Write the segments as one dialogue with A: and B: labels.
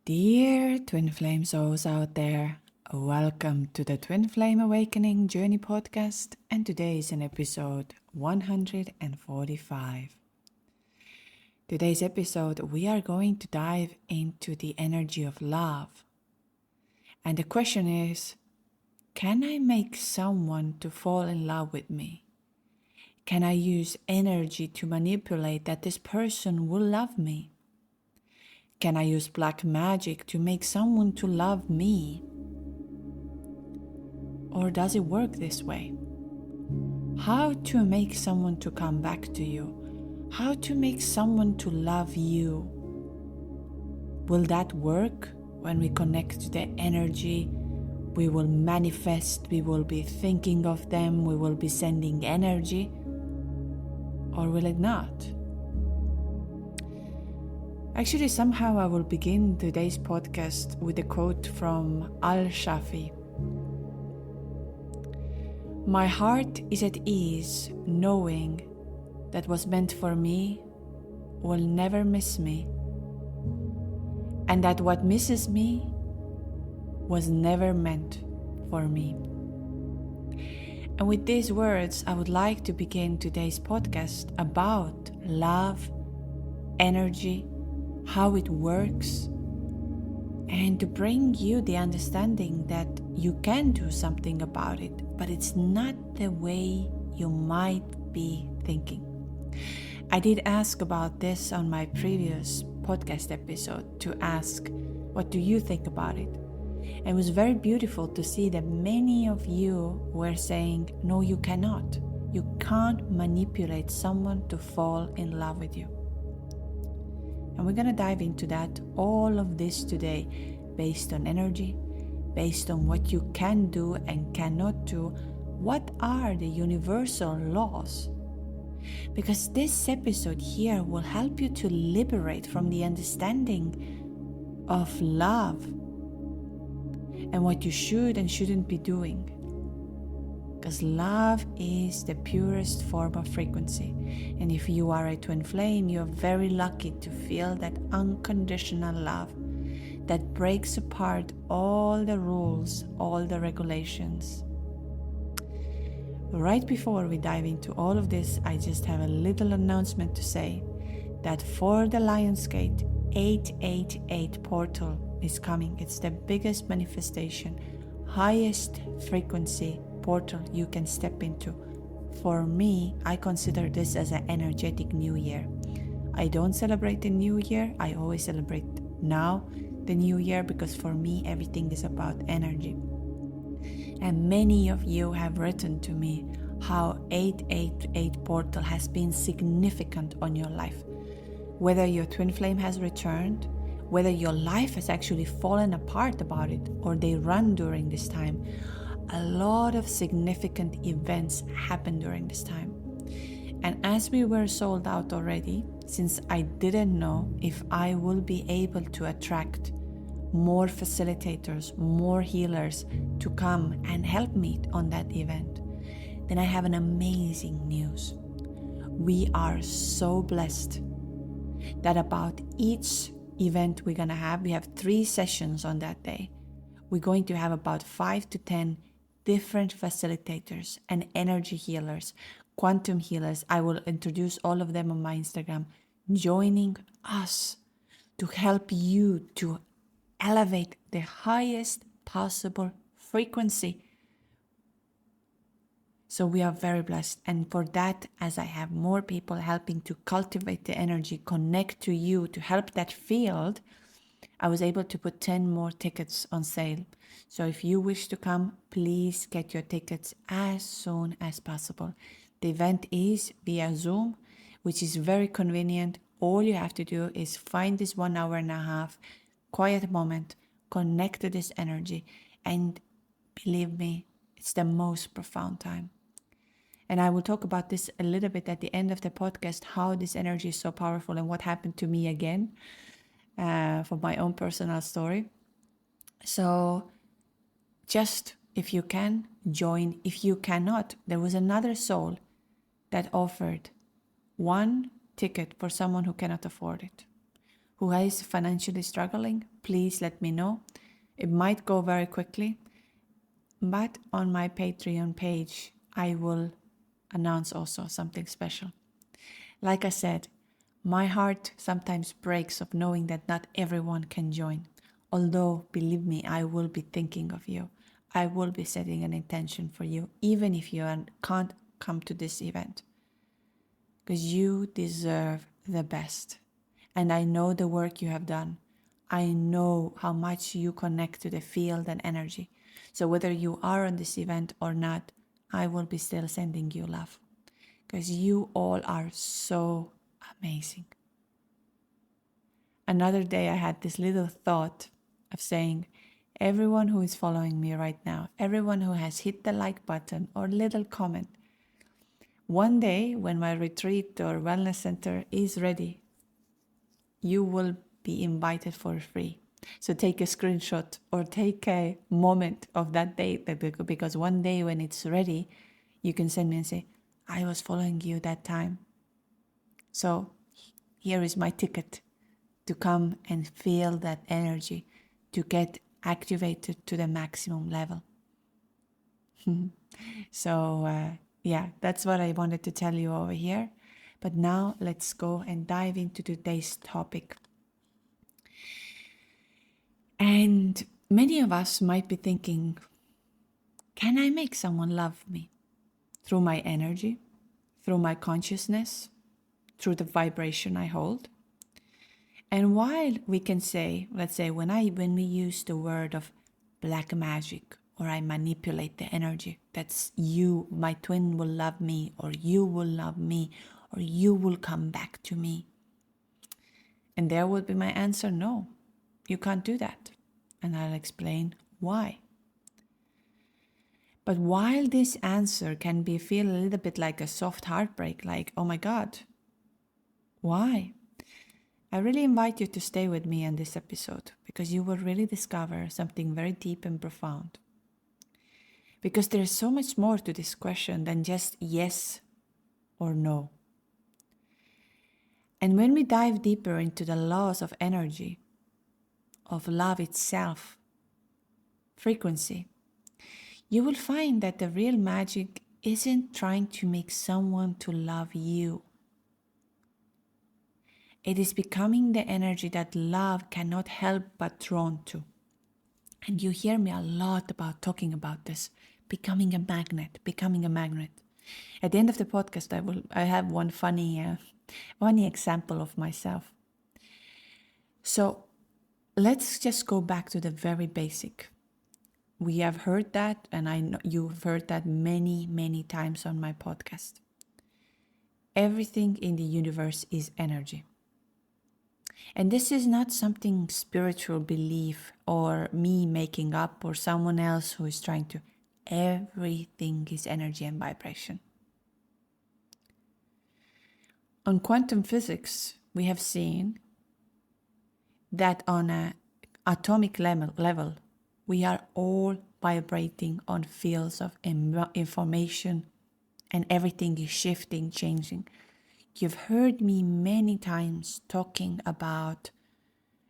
A: Dear Twin Flame souls out there, welcome to the Twin Flame Awakening Journey podcast, and today is an episode 145. Today's episode, we are going to dive into the energy of love. And the question is, can I make someone to fall in love with me? Can I use energy to manipulate that this person will love me? Can I use black magic to make someone to love me? Or does it work this way? How to make someone to come back to you? How to make someone to love you? Will that work when we connect to the energy? We will manifest, we will be thinking of them, we will be sending energy? Or will it not? Actually, somehow I will begin today's podcast with a quote from Al-Shafi. My heart is at ease knowing that what's meant for me will never miss me, and that what misses me was never meant for me. And with these words, I would like to begin today's podcast about love, energy, how it works, and to bring you the understanding that you can do something about it, but it's not the way you might be thinking. I did ask about this on my previous podcast episode to ask, what do you think about it? And it was very beautiful to see that many of you were saying, no, you cannot. You can't manipulate someone to fall in love with you. And we're going to dive into that, all of this today, based on energy, based on what you can do and cannot do. What are the universal laws? Because this episode here will help you to liberate from the understanding of love and what you should and shouldn't be doing. Because love is the purest form of frequency. And if you are a twin flame, you're very lucky to feel that unconditional love that breaks apart all the rules, all the regulations. Right before we dive into all of this, I just have a little announcement to say that for the Lionsgate 888 portal is coming. It's the biggest manifestation, highest frequency portal you can step into. For me, I consider this as an energetic new year. I don't celebrate the new year. I always celebrate now the new year, because for me everything is about energy. And many of you have written to me how 888 portal has been significant on your life. Whether your twin flame has returned, whether your life has actually fallen apart about it, or they run during this time. A lot of significant events happened during this time. And as we were sold out already, since I didn't know if I will be able to attract more facilitators, more healers to come and help me on that event, then I have an amazing news. We are so blessed that about each event we're going to have, we have 3 sessions on that day. We're going to have about 5 to 10 different facilitators and energy healers, quantum healers. I will introduce all of them on my Instagram, joining us to help you to elevate the highest possible frequency. So we are very blessed. And for that, as I have more people helping to cultivate the energy, connect to you, to help that field, I was able to put 10 more tickets on sale. So if you wish to come, please get your tickets as soon as possible. The event is via Zoom, which is very convenient. All you have to do is find this 1 hour and a half quiet moment, connect to this energy, and believe me, it's the most profound time. And I will talk about this a little bit at the end of the podcast, how this energy is so powerful and what happened to me again, for my own personal story. So just if you can, join. If you cannot, there was another soul that offered 1 ticket for someone who cannot afford it, who is financially struggling, please let me know. It might go very quickly, but on my Patreon page, I will announce also something special. Like I said, my heart sometimes breaks of knowing that not everyone can join. Although, believe me, I will be thinking of you. I will be setting an intention for you, even if you can't come to this event. Because you deserve the best. And I know the work you have done. I know how much you connect to the field and energy. So whether you are on this event or not, I will be still sending you love. Because you all are so amazing. Another day I had this little thought of saying, everyone who is following me right now, everyone who has hit the like button or little comment, one day when my retreat or wellness center is ready, you will be invited for free. So take a screenshot or take a moment of that day, because one day when it's ready, you can send me and say, I was following you that time. So here is my ticket to come and feel that energy, to get activated to the maximum level. So yeah, that's what I wanted to tell you over here. But now let's go and dive into today's topic. And many of us might be thinking, can I make someone love me? Through my energy, through my consciousness, through the vibration I hold? And while we can say, let's say when we use the word of black magic, or I manipulate the energy, that's you, my twin will love me, or you will love me, or you will come back to me. And there will be my answer, no, you can't do that. And I'll explain why. But while this answer can feel a little bit like a soft heartbreak, like, oh my God, why? I really invite you to stay with me in this episode, because you will really discover something very deep and profound. Because there is so much more to this question than just yes or no. And when we dive deeper into the laws of energy, of love itself, frequency, you will find that the real magic isn't trying to make someone to love you. It is becoming the energy that love cannot help but drawn to. And you hear me a lot about talking about this, becoming a magnet. At the end of the podcast, I have one funny example of myself. So let's just go back to the very basic. We have heard that, and I know you've heard that many, many times on my podcast. Everything in the universe is energy. And this is not something spiritual belief or me making up or someone else who is trying to. Everything is energy and vibration. On quantum physics, we have seen that on an atomic level, we are all vibrating on fields of information, and everything is shifting, changing. You've heard me many times talking about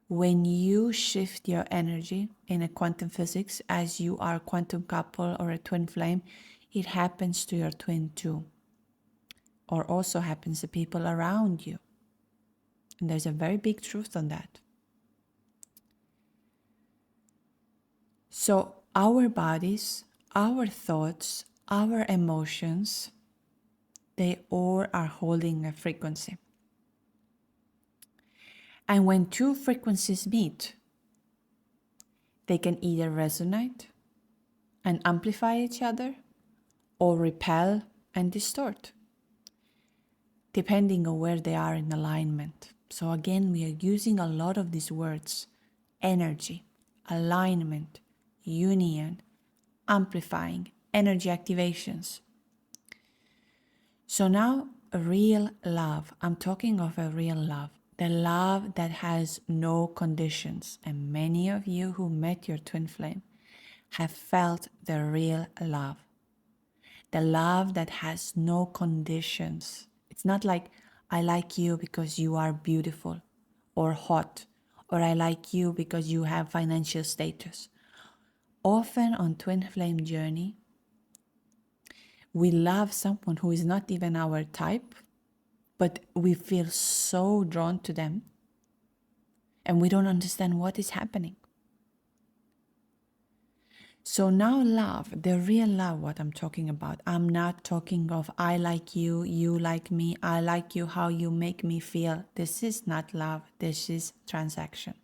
A: when you shift your energy in a quantum physics, as you are a quantum couple or a twin flame, it happens to your twin too, or also happens to people around you. And there's a very big truth on that. So our bodies, our thoughts, our emotions, they all are holding a frequency. And when two frequencies meet, they can either resonate and amplify each other, or repel and distort, depending on where they are in alignment. So again, we are using a lot of these words: energy, alignment, union, amplifying, energy activations. So now, real love. I'm talking of a real love. The love that has no conditions. And many of you who met your twin flame have felt the real love. The love that has no conditions. It's not like, I like you because you are beautiful, or hot, or I like you because you have financial status. Often on Twin Flame Journey, we love someone who is not even our type, but we feel so drawn to them and we don't understand what is happening. So now love, the real love, what I'm talking about, I'm not talking of I like you, you like me, I like you, how you make me feel. This is not love, this is transaction.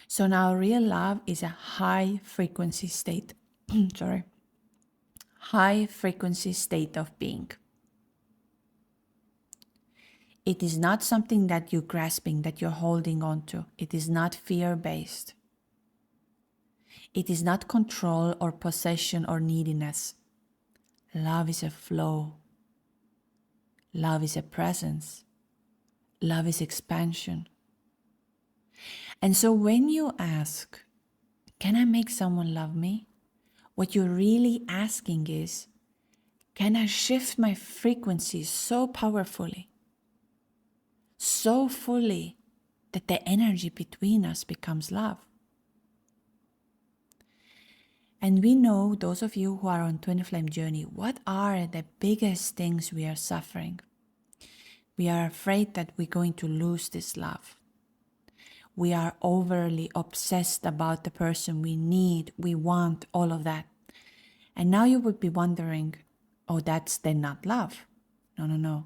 A: So now real love is a high frequency state, high frequency state of being. It is not something that you're grasping, that you're holding on to. It is not fear-based. It is not control or possession or neediness. Love is a flow. Love is a presence. Love is expansion. And so when you ask, can I make someone love me? What you're really asking is, can I shift my frequency so powerfully, so fully, that the energy between us becomes love? And we know, those of you who are on Twin Flame Journey, what are the biggest things we are suffering? We are afraid that we're going to lose this love. We are overly obsessed about the person we need, we want, all of that. And now you would be wondering, oh, that's then not love. No.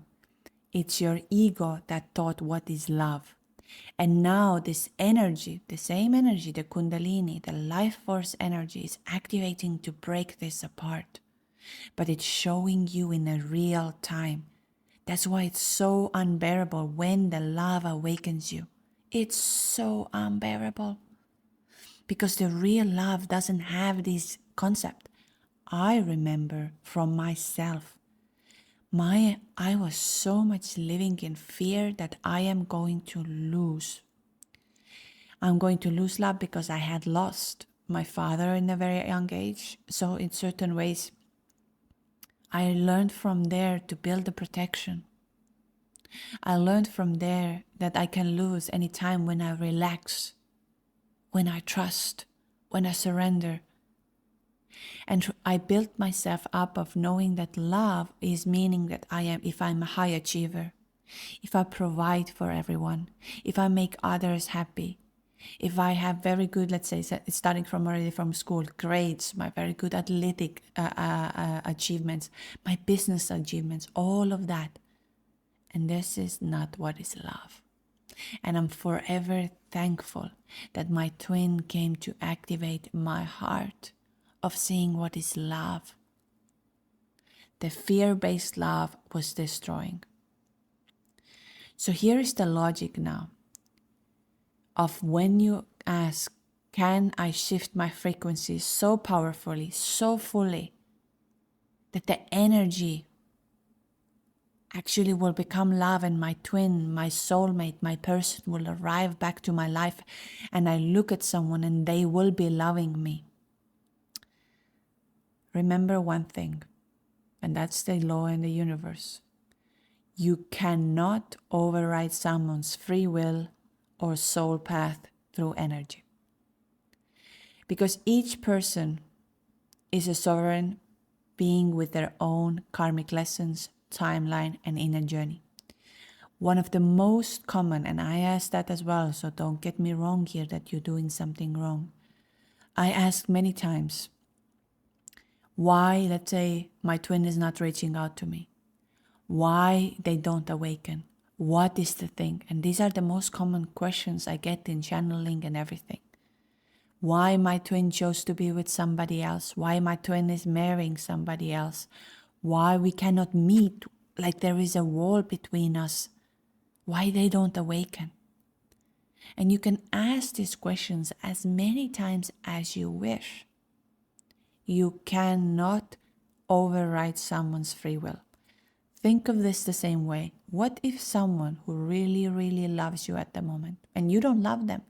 A: It's your ego that thought what is love. And now this energy, the same energy, the Kundalini, the life force energy is activating to break this apart. But it's showing you in a real time. That's why it's so unbearable when the love awakens you. It's so unbearable. Because the real love doesn't have this concept. I remember from myself, I was so much living in fear that I am going to lose. I'm going to lose love because I had lost my father in a very young age. So in certain ways, I learned from there to build a protection. I learned from there that I can lose any time when I relax, when I trust, when I surrender. And I built myself up of knowing that love is meaning that if I'm a high achiever, if I provide for everyone, if I make others happy, if I have very good, let's say, starting from already from school, grades, my very good athletic achievements, my business achievements, all of that. And this is not what is love. And I'm forever thankful that my twin came to activate my heart of seeing what is love. The fear-based love was destroying. So here is the logic now of when you ask, can I shift my frequency so powerfully, so fully, that the energy actually will become love, and my twin, my soulmate, my person will arrive back to my life, and I look at someone and they will be loving me. Remember one thing, and that's the law in the universe. You cannot override someone's free will or soul path through energy. Because each person is a sovereign being with their own karmic lessons, timeline, and inner journey. One of the most common, and I ask that as well, so don't get me wrong here that you're doing something wrong. I ask many times, why, let's say, my twin is not reaching out to me? Why they don't awaken? What is the thing? And these are the most common questions I get in channeling and everything. Why my twin chose to be with somebody else? Why my twin is marrying somebody else? Why we cannot meet, like there is a wall between us? Why they don't awaken? And you can ask these questions as many times as you wish. You cannot override someone's free will. Think of this the same way. What if someone who really, really loves you at the moment, and you don't love them,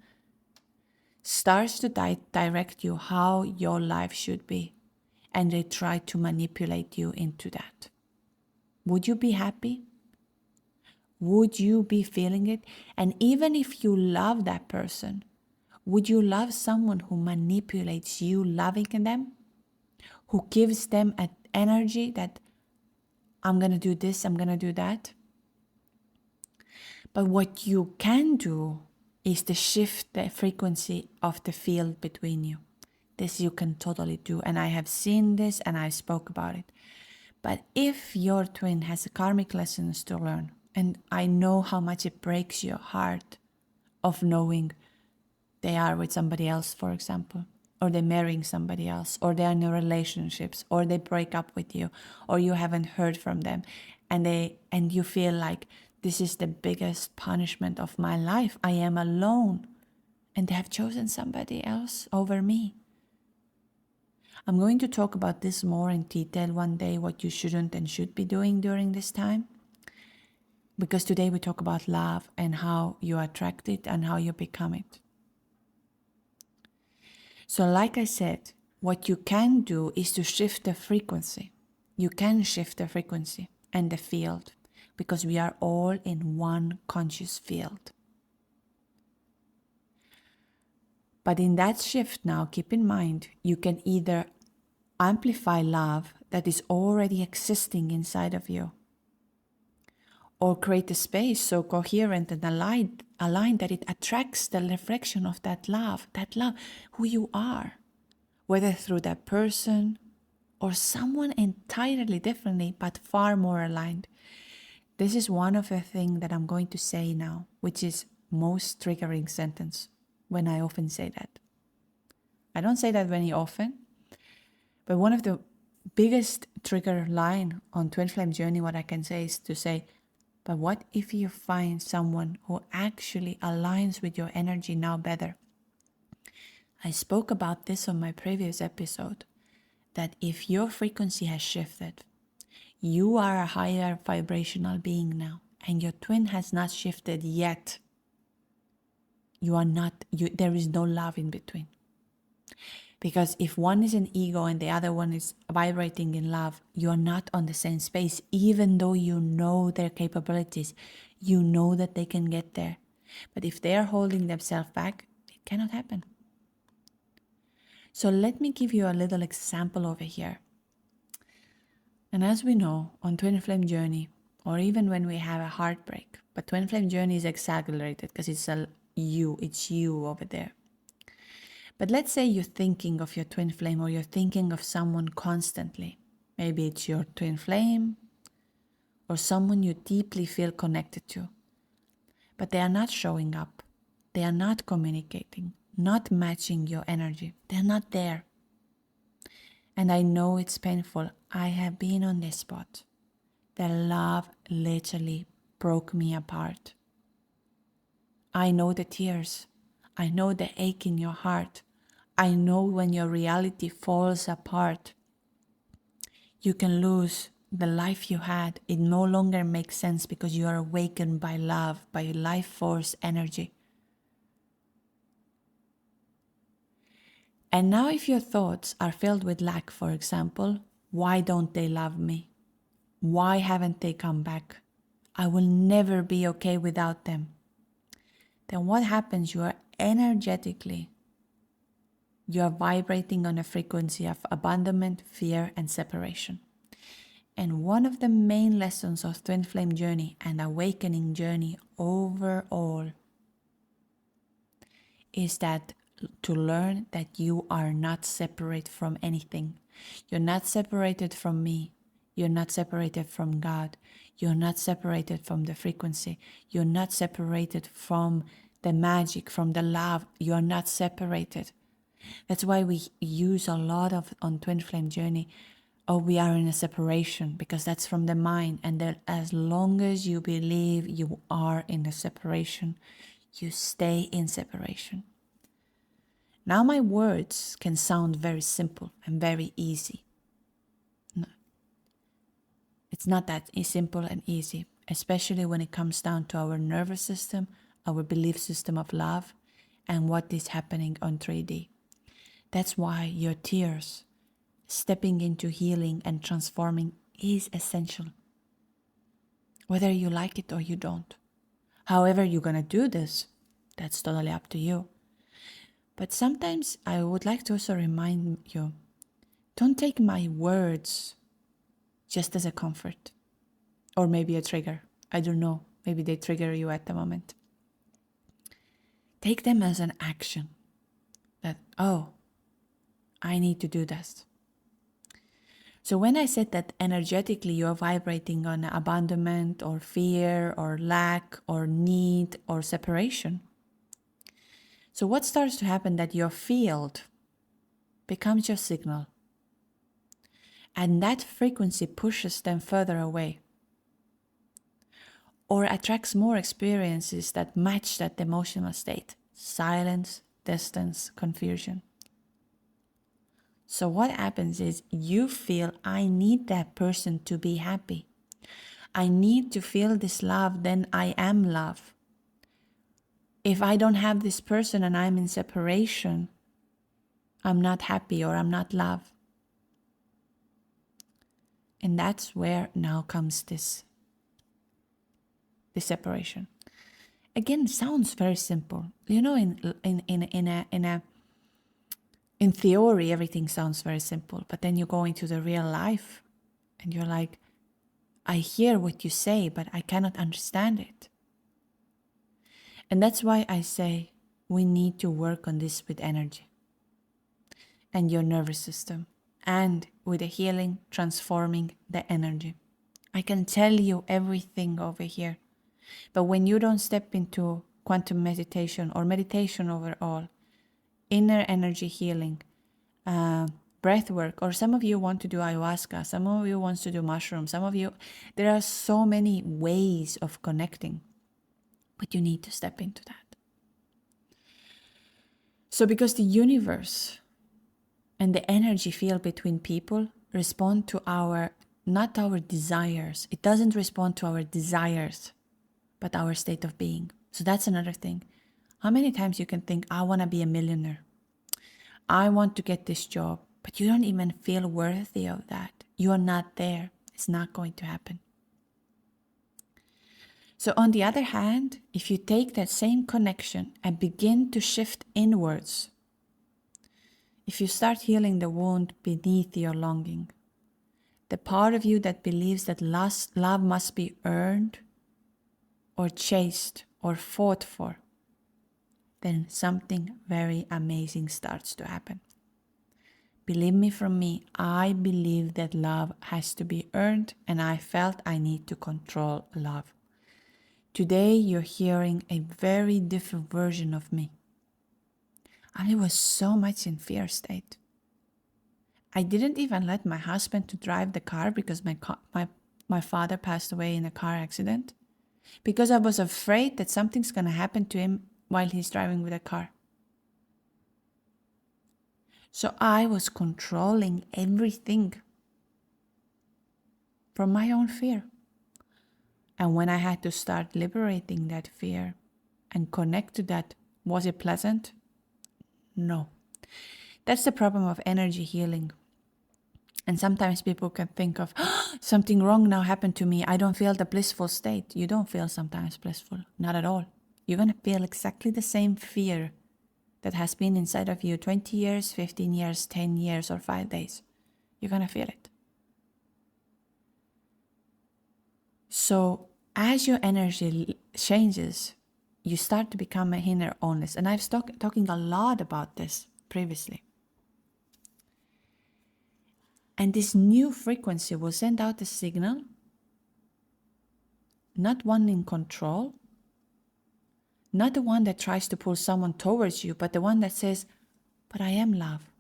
A: starts to direct you how your life should be, and they try to manipulate you into that? Would you be happy? Would you be feeling it? And even if you love that person, would you love someone who manipulates you loving them? Who gives them an energy that I'm going to do this, I'm going to do that? But what you can do is to shift the frequency of the field between you. This you can totally do. And I have seen this and I spoke about it. But if your twin has karmic lessons to learn, and I know how much it breaks your heart of knowing they are with somebody else, for example, or they're marrying somebody else, or they're in relationships, or they break up with you, or you haven't heard from them, and you feel like this is the biggest punishment of my life. I am alone, and they have chosen somebody else over me. I'm going to talk about this more in detail one day, what you shouldn't and should be doing during this time. Because today we talk about love and how you attract it and how you become it. So like I said, what you can do is to shift the frequency. You can shift the frequency and the field because we are all in one conscious field. But in that shift now, keep in mind, you can either amplify love that is already existing inside of you, or create a space so coherent and aligned that it attracts the reflection of that love, who you are, whether through that person or someone entirely differently, but far more aligned. This is one of the things that I'm going to say now, which is most triggering sentence when I often say that. I don't say that very often, but one of the biggest trigger line on Twin Flame Journey, what I can say is to say, but what if you find someone who actually aligns with your energy now better? I spoke about this on my previous episode, that if your frequency has shifted, you are a higher vibrational being now, and your twin has not shifted yet. There is no love in between. Because if one is an ego and the other one is vibrating in love, you're not on the same space, even though you know their capabilities. You know that they can get there. But if they are holding themselves back, it cannot happen. So let me give you a little example over here. And as we know, on Twin Flame Journey, or even when we have a heartbreak, but Twin Flame Journey is exaggerated because it's you over there. But let's say you're thinking of your twin flame, or you're thinking of someone constantly. Maybe it's your twin flame or someone you deeply feel connected to. But they are not showing up. They are not communicating, not matching your energy. They're not there. And I know it's painful. I have been on this spot. The love literally broke me apart. I know the tears. I know the ache in your heart. I know when your reality falls apart. You can lose the life you had. It no longer makes sense because you are awakened by love, by life force energy. And now if your thoughts are filled with lack, for example, why don't they love me? Why haven't they come back? I will never be okay without them. Then what happens? You are vibrating on a frequency of abandonment, fear, and separation. And one of the main lessons of Twin Flame Journey and Awakening Journey overall is that to learn that you are not separate from anything. You're not separated from me. You're not separated from God. You're not separated from the frequency. You're not separated from the magic, from the love. You're not separated. That's why we use a lot of on Twin Flame Journey, we are in a separation, because that's from the mind. And that as long as you believe you are in a separation, you stay in separation. Now my words can sound very simple and very easy. No, it's not that simple and easy, especially when it comes down to our nervous system, our belief system of love, and what is happening on 3D. That's why your tears, stepping into healing and transforming, is essential. whether you like it or you don't. However you're going to do this, that's totally up to you. But sometimes I would like to also remind you, don't take my words just as a comfort or maybe a trigger. I don't know. Maybe they trigger you at the moment. Take them as an action that, oh, I need to do this. So when I said that energetically you are vibrating on abandonment or fear or lack or need or separation, so what starts to happen that your field becomes your signal, and that frequency pushes them further away or attracts more experiences that match that emotional state: silence, distance, confusion. So what happens is you feel, I need that person to be happy. I need to feel this love, then I am love. If I don't have this person and I'm in separation, I'm not happy or I'm not love. And that's where now comes this separation. Again, sounds very simple. You know, in theory, everything sounds very simple, but then you go into the real life and you're like, I hear what you say, but I cannot understand it. And that's why I say we need to work on this with energy and your nervous system and with the healing, transforming the energy. I can tell you everything over here, but when you don't step into quantum meditation or meditation overall, inner energy healing, breath work, or some of you want to do ayahuasca, some of you want to do mushrooms, some of you, there are so many ways of connecting, but you need to step into that. So because the universe and the energy field between people respond to not our desires. It doesn't respond to our desires, but our state of being. So that's another thing. How many times you can think, I want to be a millionaire. I want to get this job, but you don't even feel worthy of that. You are not there. It's not going to happen. So on the other hand, if you take that same connection and begin to shift inwards, if you start healing the wound beneath your longing, the part of you that believes that love must be earned or chased or fought for, then something very amazing starts to happen. Believe me from me, I believe that love has to be earned, and I felt I need to control love. Today you're hearing a very different version of me. I was so much in fear state. I didn't even let my husband to drive the car because my father passed away in a car accident, because I was afraid that something's going to happen to him while he's driving with a car. So I was controlling everything from my own fear. And when I had to start liberating that fear and connect to that, was it pleasant? No. That's the problem of energy healing. And sometimes people can think of, something wrong now happened to me. I don't feel the blissful state. You don't feel sometimes blissful. Not at all. You're going to feel exactly the same fear that has been inside of you 20 years, 15 years, 10 years, or 5 days. You're going to feel it. So as your energy changes, you start to become a inner honest. And I've talking a lot about this previously. And this new frequency will send out a signal, not one in control, not the one that tries to pull someone towards you, but the one that says, but I am love.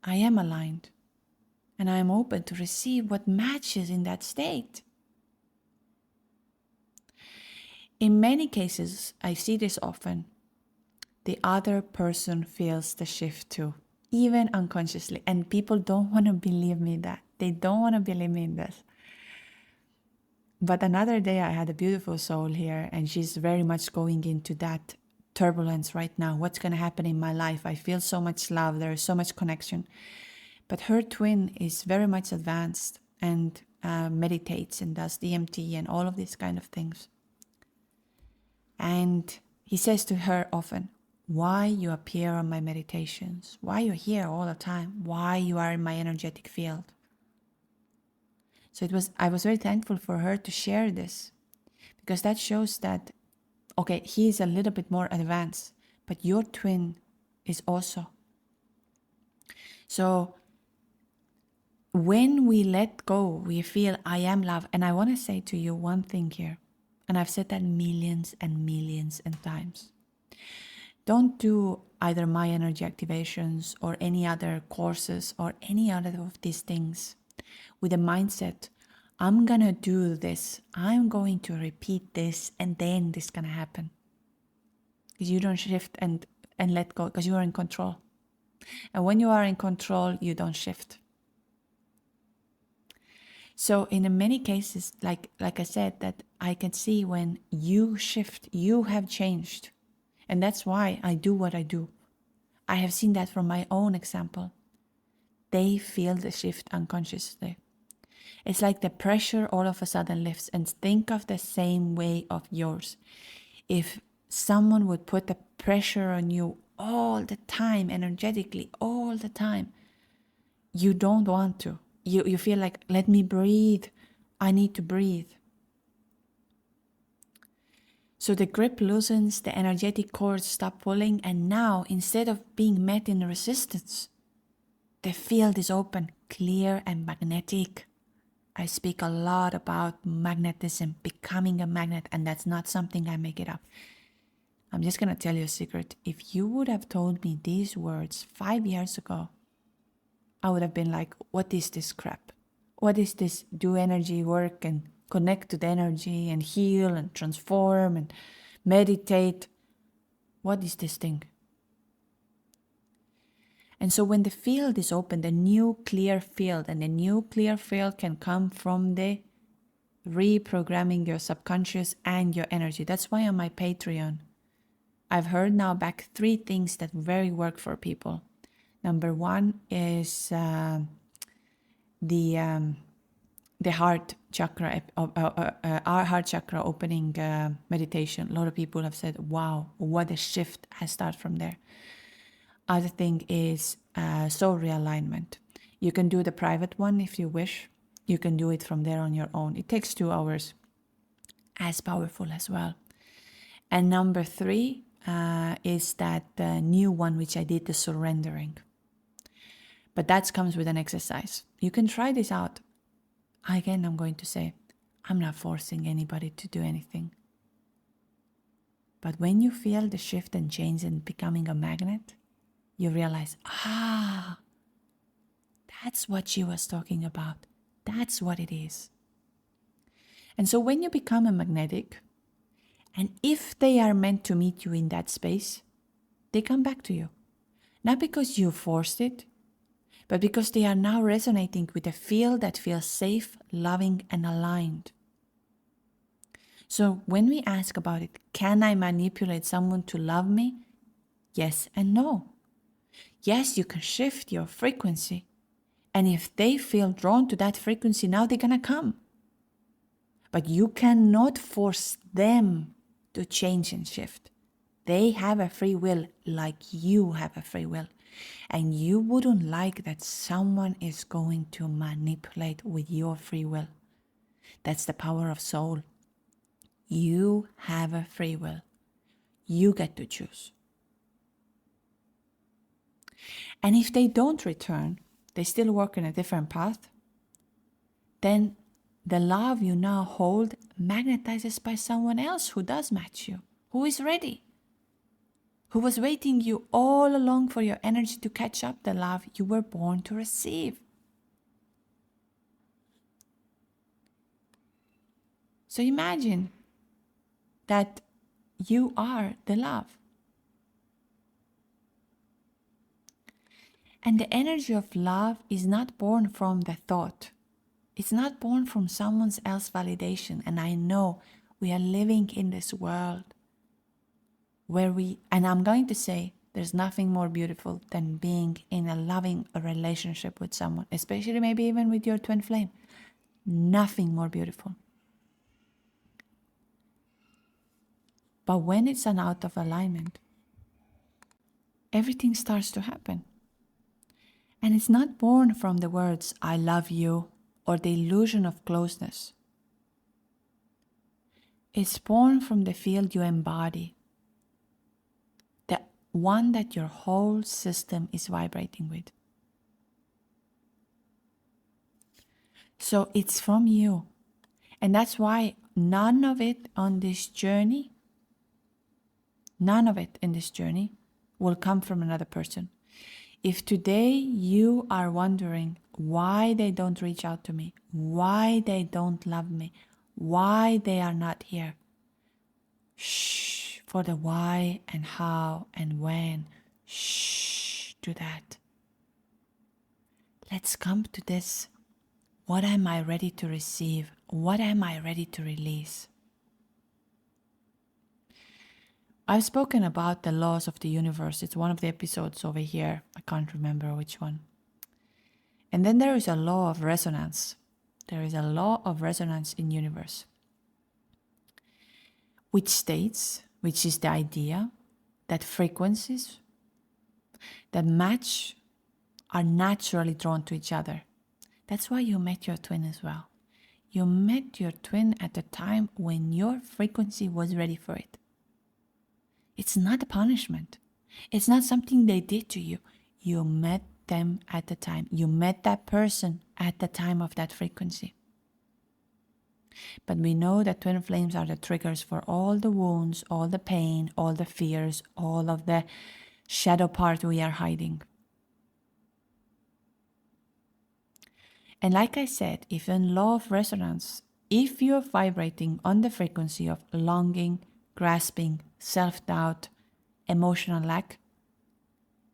A: I am aligned. And I am open to receive what matches in that state. In many cases, I see this often, the other person feels the shift too, even unconsciously. And people don't want to believe me that. They don't want to believe me in this. But another day I had a beautiful soul here, and she's very much going into that turbulence right now. What's going to happen in my life? I feel so much love. There is so much connection. But her twin is very much advanced, and meditates and does DMT and all of these kind of things. And he says to her often, why you appear on my meditations, why you're here all the time, why you are in my energetic field. So I was very thankful for her to share this, because that shows that, okay, he is a little bit more advanced, but your twin is also. So when we let go, we feel I am love. And I want to say to you one thing here, and I've said that millions and millions and times. Don't do either my energy activations or any other courses or any other of these things with the mindset, I'm going to do this, I'm going to repeat this, and then this is going to happen. Because you don't shift and let go, because you are in control. And when you are in control, you don't shift. So in many cases, like I said, that I can see when you shift, you have changed. And that's why I do what I do. I have seen that from my own example. They feel the shift unconsciously. It's like the pressure all of a sudden lifts, and think of the same way of yours. If someone would put the pressure on you all the time, energetically, all the time, you don't want to. You feel like, let me breathe. I need to breathe. So the grip loosens, the energetic cords stop pulling, and now instead of being met in resistance, the field is open, clear and magnetic. I speak a lot about magnetism, becoming a magnet, and that's not something I make it up. I'm just going to tell you a secret. If you would have told me these words 5 years ago, I would have been like, what is this crap? What is this? Do energy work and connect to the energy and heal and transform and meditate. What is this thing? And so when the field is open, the new clear field, and the new clear field can come from the reprogramming your subconscious and your energy. That's why on my Patreon, I've heard now back 3 things that very work for people. Number 1 is the heart chakra, our heart chakra opening meditation. A lot of people have said, wow, what a shift has started from there. Other thing is soul realignment. You can do the private one if you wish. You can do it from there on your own. It takes 2 hours. As powerful as well. And number 3 is that new one which I did, the surrendering. But that comes with an exercise. You can try this out. Again, I'm going to say, I'm not forcing anybody to do anything. But when you feel the shift and change and becoming a magnet, you realize, that's what she was talking about. That's what it is. And so when you become a magnetic, and if they are meant to meet you in that space, they come back to you. Not because you forced it, but because they are now resonating with a field that feels safe, loving, and aligned. So when we ask about it, can I manipulate someone to love me? Yes and no. Yes, you can shift your frequency. And if they feel drawn to that frequency, now they're going to come. But you cannot force them to change and shift. They have a free will like you have a free will. And you wouldn't like that someone is going to manipulate with your free will. That's the power of soul. You have a free will. You get to choose. And if they don't return, they still work in a different path, then the love you now hold magnetizes by someone else who does match you, who is ready, who was waiting you all along for your energy to catch up the love you were born to receive. So imagine that you are the love. And the energy of love is not born from the thought. It's not born from someone else's validation. And I know we are living in this world where and I'm going to say, there's nothing more beautiful than being in a loving relationship with someone, especially maybe even with your twin flame. Nothing more beautiful. But when it's an out of alignment, everything starts to happen. And it's not born from the words, I love you, or the illusion of closeness. It's born from the field you embody, the one that your whole system is vibrating with. So it's from you. And that's why none of it in this journey will come from another person. If today you are wondering why they don't reach out to me, why they don't love me, why they are not here, shh, for the why and how and when, shh, do that. Let's come to this. What am I ready to receive? What am I ready to release? I've spoken about the laws of the universe. It's one of the episodes over here. I can't remember which one. And then there is a law of resonance. There is a law of resonance in universe, which states, which is the idea that frequencies that match are naturally drawn to each other. That's why you met your twin as well. You met your twin at the time when your frequency was ready for it. It's not a punishment. It's not something they did to you. You met them at the time. You met that person at the time of that frequency. But we know that twin flames are the triggers for all the wounds, all the pain, all the fears, all of the shadow part we are hiding. And like I said, if in law of resonance, if you're vibrating on the frequency of longing, grasping, self-doubt, emotional lack,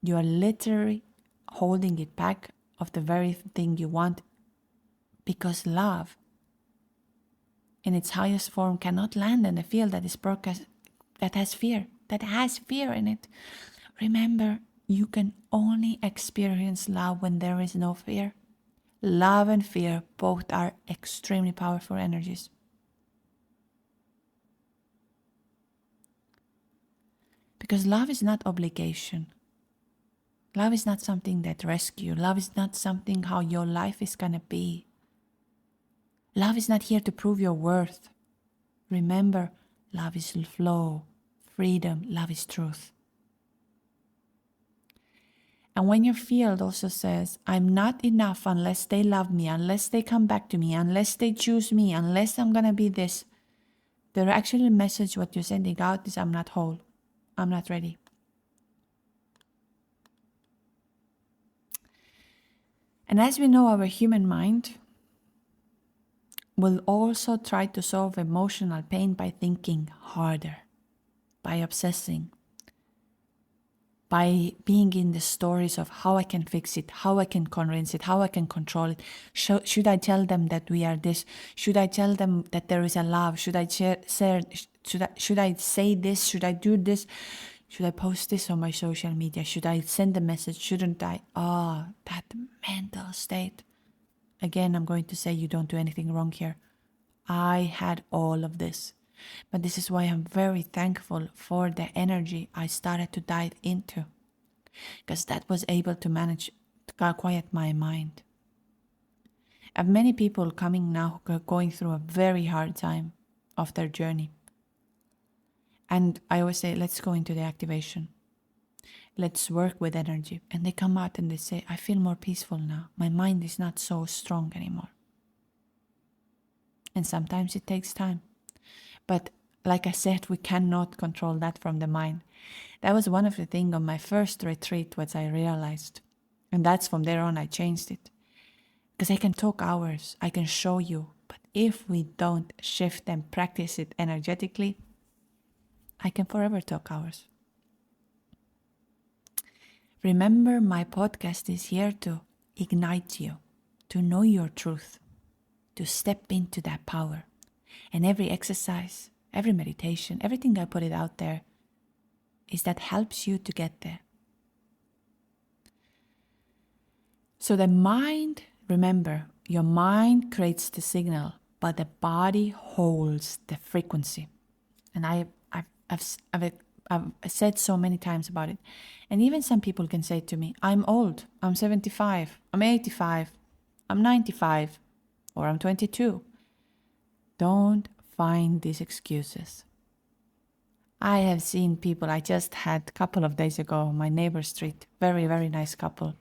A: you are literally holding it back of the very thing you want, because love in its highest form cannot land in a field that is that has fear in it. Remember, you can only experience love when there is no fear. Love and fear both are extremely powerful energies. Because love is not obligation. Love is not something that rescues. Love is not something how your life is going to be. Love is not here to prove your worth. Remember, love is flow, freedom, love is truth. And when your field also says, I'm not enough unless they love me, unless they come back to me, unless they choose me, unless I'm going to be this, the actual message what you're sending out is, I'm not whole. I'm not ready. And as we know, our human mind will also try to solve emotional pain by thinking harder, by obsessing, by being in the stories of how I can fix it, how I can convince it, how I can control it. Should I tell them that we are this? Should I tell them that there is a love? Should I say this? Should I do this? Should I post this on my social media? Should I send a message? Shouldn't I? That mental state. Again, I'm going to say you don't do anything wrong here. I had all of this. But this is why I'm very thankful for the energy I started to dive into. Because that was able to manage to quiet my mind. I have many people coming now who are going through a very hard time of their journey. And I always say, let's go into the activation. Let's work with energy. And they come out and they say, I feel more peaceful now. My mind is not so strong anymore. And sometimes it takes time. But like I said, we cannot control that from the mind. That was one of the things on my first retreat, what I realized. And that's from there on I changed it. Because I can talk hours, I can show you. But if we don't shift and practice it energetically, I can forever talk hours. Remember, my podcast is here to ignite you, to know your truth, to step into that power. And every exercise, every meditation, everything I put it out there is that helps you to get there. So the mind, remember, your mind creates the signal, but the body holds the frequency. And I've said so many times about it. And even some people can say to me, I'm old, I'm 75, I'm 85, I'm 95, or I'm 22. Don't find these excuses. I have seen people, I just had a couple of days ago on my neighbor street, very, very nice couple.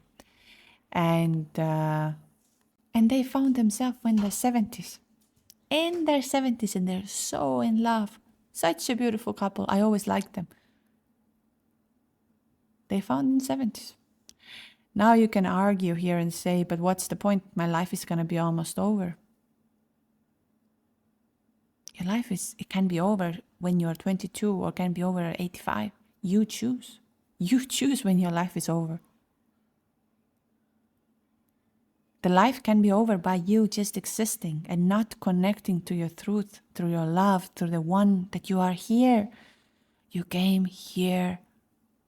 A: And they found themselves in their 70s. In their 70s, and they're so in love. Such a beautiful couple. I always liked them. They found in 70s. Now you can argue here and say, but what's the point? My life is going to be almost over. Your life it can be over when you're 22 or can be over at 85. You choose. You choose when your life is over. The life can be over by you just existing and not connecting to your truth, through your love, through the one that you are here. You came here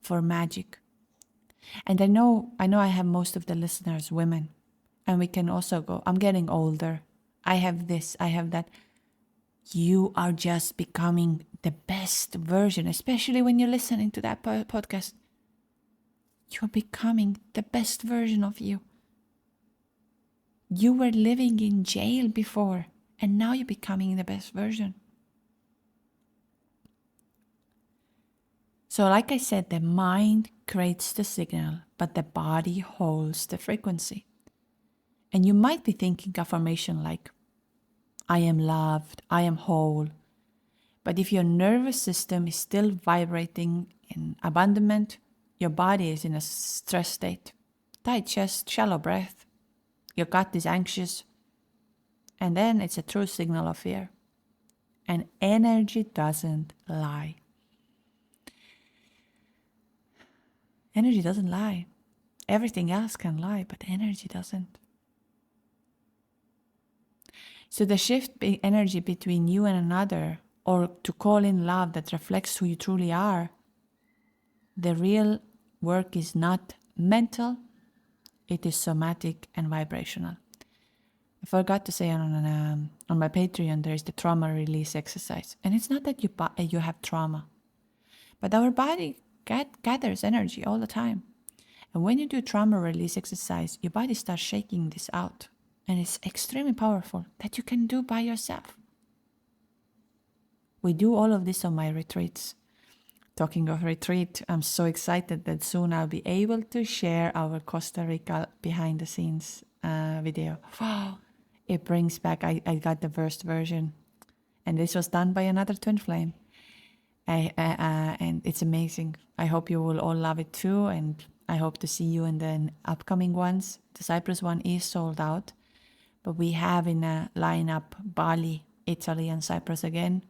A: for magic. And I know I have most of the listeners women, and we can also go, I'm getting older. I have this, I have that. You are just becoming the best version, especially when you're listening to that podcast. You're becoming the best version of you. You were living in jail before, and now you're becoming the best version. So like I said, the mind creates the signal, but the body holds the frequency. And you might be thinking affirmation like, I am loved, I am whole. But if your nervous system is still vibrating in abandonment, your body is in a stress state. Tight chest, shallow breath. Your gut is anxious. And then it's a true signal of fear. And energy doesn't lie. Energy doesn't lie. Everything else can lie, but energy doesn't. So the shift in energy between you and another, or to call in love that reflects who you truly are, the real work is not mental, it is somatic and vibrational. I forgot to say on my Patreon, there is the trauma release exercise. And it's not that you have trauma, but our body gathers energy all the time. And when you do trauma release exercise, your body starts shaking this out. And it's extremely powerful that you can do by yourself. We do all of this on my retreats. Talking of retreat, I'm so excited that soon I'll be able to share our Costa Rica behind the scenes video. Wow. It brings back, I got the first version. And this was done by another twin flame. And it's amazing. I hope you will all love it too. And I hope to see you in the upcoming ones. The Cyprus one is sold out. But we have in a lineup Bali, Italy, and Cyprus again.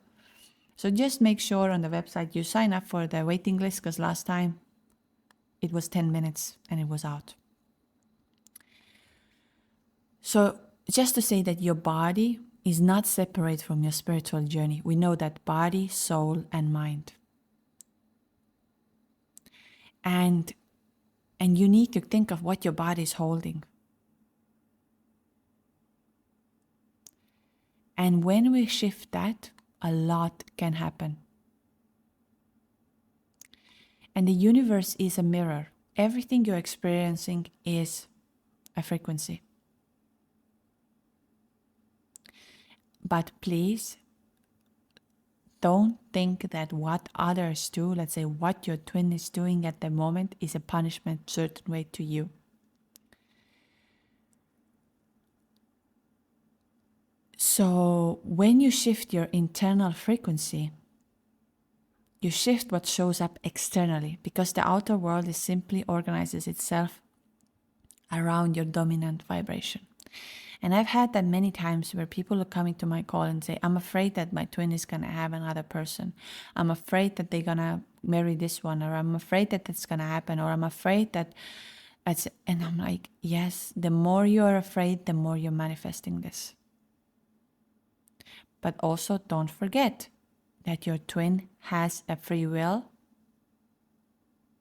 A: So just make sure on the website you sign up for the waiting list, because last time it was 10 minutes and it was out. So just to say that your body is not separate from your spiritual journey. We know that body, soul, and mind. And you need to think of what your body is holding. And when we shift that, a lot can happen. And the universe is a mirror. Everything you're experiencing is a frequency. But please, don't think that what others do, let's say what your twin is doing at the moment, is a punishment certain way to you. So when you shift your internal frequency, you shift what shows up externally, because the outer world is simply organizes itself around your dominant vibration. And I've had that many times where people are coming to my call and say, I'm afraid that my twin is going to have another person. I'm afraid that they're going to marry this one, or I'm afraid that that's going to happen, or I'm afraid that and I'm like, yes, the more you're afraid, the more you're manifesting this. But also don't forget that your twin has a free will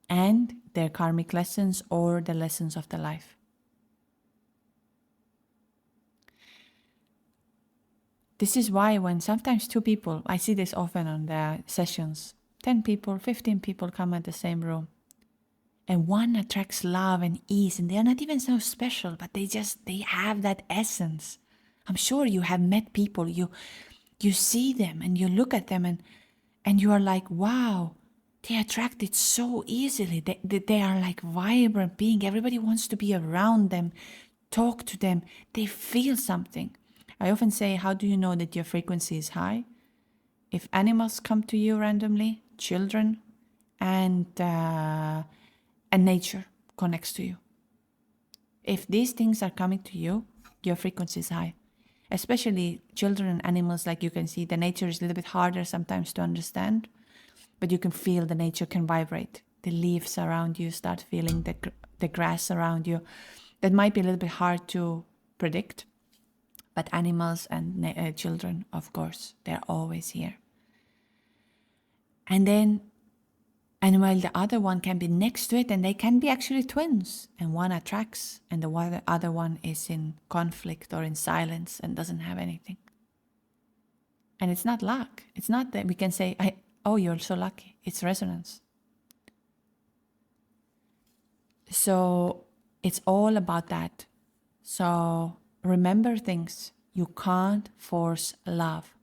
A: and their karmic lessons or the lessons of the life. This is why when sometimes two people, I see this often on the sessions, 10 people, 15 people come at the same room. And one attracts love and ease, and they're not even so special, but they have that essence. I'm sure you have met people, you see them and you look at them and you are like, wow, they attract it so easily. They are like vibrant being. Everybody wants to be around them, talk to them. They feel something. I often say, how do you know that your frequency is high? If animals come to you randomly, children, and nature connects to you. If these things are coming to you, your frequency is high. Especially children and animals, like you can see, the nature is a little bit harder sometimes to understand, but you can feel the nature can vibrate. The leaves around you start feeling the grass around you. That might be a little bit hard to predict, but animals and children, of course, they're always here. And while the other one can be next to it, and they can be actually twins, and one attracts and the other one is in conflict or in silence and doesn't have anything. And it's not luck. It's not that we can say, oh, you're so lucky. It's resonance. So it's all about that. So remember things. You can't force love,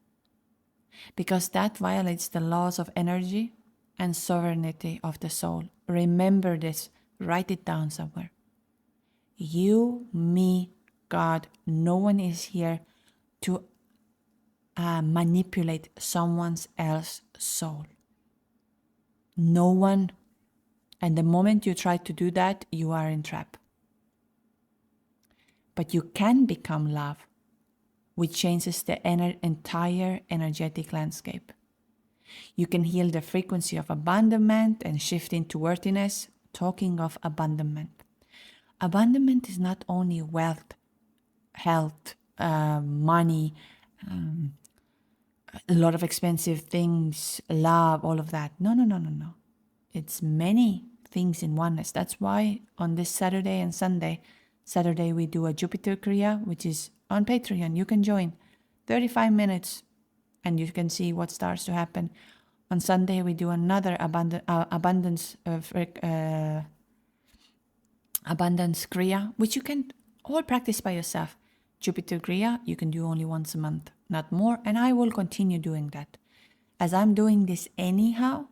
A: because that violates the laws of energy and sovereignty of the soul. Remember this. Write it down somewhere. You, me, God, no one is here to manipulate someone else's soul. No one. And the moment you try to do that, you are in trap. But you can become love, which changes the entire energetic landscape. You can heal the frequency of abandonment and shift into worthiness. Talking of abandonment. Abandonment is not only wealth, health, money, a lot of expensive things, love, all of that. No. It's many things in oneness. That's why on this Saturday and Sunday, Saturday we do a Jupiter Kriya, which is on Patreon. You can join 35 minutes and you can see what starts to happen. On Sunday, we do another abundance Kriya, which you can all practice by yourself. Jupiter Kriya, you can do only once a month, not more, and I will continue doing that. As I'm doing this anyhow,